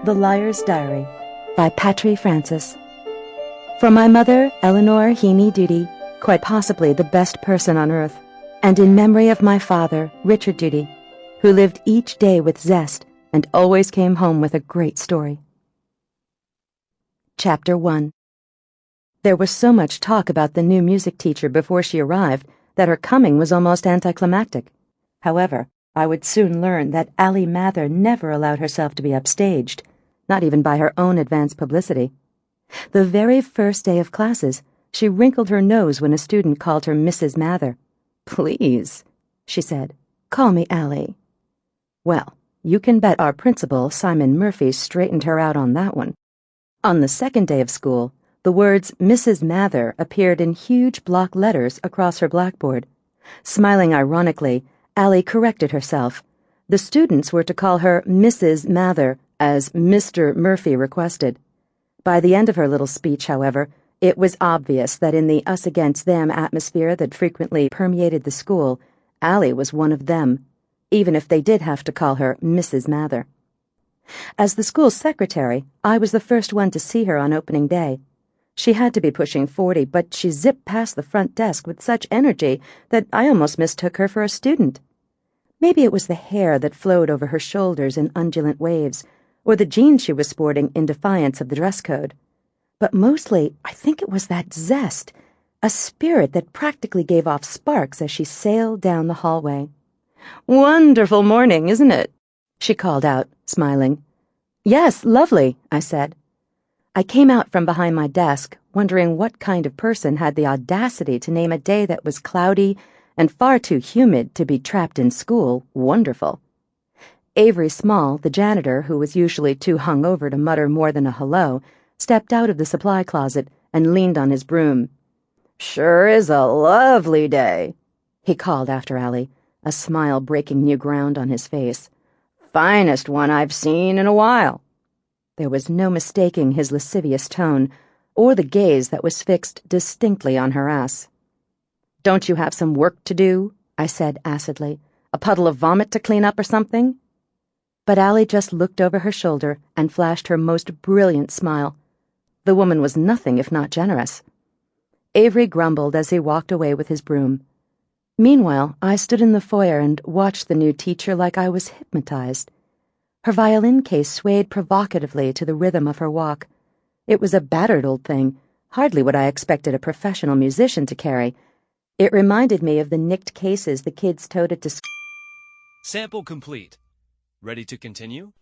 The Liar's Diary by Patry Francis. For my mother, Eleanor Heaney Duty, quite possibly the best person on earth, and in memory of my father, Richard Duty, who lived each day with zest and always came home with a great story. Chapter 1. There was so much talk about the new music teacher before she arrived that her coming was almost anticlimactic. However, I would soon learn that Allie Mather never allowed herself to be upstaged, not even by her own advanced publicity. The very first day of classes, she wrinkled her nose when a student called her Mrs. Mather. "Please," she said, "call me Allie." Well, you can bet our principal, Simon Murphy, straightened her out on that one. On the second day of school, the words Mrs. Mather appeared in huge block letters across her blackboard. Smiling ironically, Allie corrected herself. The students were to call her Mrs. Mather, as Mr. Murphy requested. By the end of her little speech, however, it was obvious that in the us-against-them atmosphere that frequently permeated the school, Allie was one of them, even if they did have to call her Mrs. Mather. As the school secretary, I was the first one to see her on opening day. She had to be pushing 40, but she zipped past the front desk with such energy that I almost mistook her for a student. Maybe it was the hair that flowed over her shoulders in undulant waves, or the jeans she was sporting in defiance of the dress code. But mostly, I think it was that zest, a spirit that practically gave off sparks as she sailed down the hallway. "Wonderful morning, isn't it?" she called out, smiling. "Yes, lovely," I said. I came out from behind my desk, wondering what kind of person had the audacity to name a day that was cloudy and far too humid to be trapped in school wonderful. Avery Small, the janitor, who was usually too hungover to mutter more than a hello, stepped out of the supply closet and leaned on his broom. "Sure is a lovely day," he called after Allie, a smile breaking new ground on his face. "Finest one I've seen in a while." There was no mistaking his lascivious tone, or the gaze that was fixed distinctly on her ass. "Don't you have some work to do?" I said acidly. "A puddle of vomit to clean up or something?" But Allie just looked over her shoulder and flashed her most brilliant smile. The woman was nothing if not generous. Avery grumbled as he walked away with his broom. Meanwhile, I stood in the foyer and watched the new teacher like I was hypnotized. Her violin case swayed provocatively to the rhythm of her walk. It was a battered old thing, hardly what I expected a professional musician to carry. It reminded me of the nicked cases the kids toted to Sample complete. Ready to continue?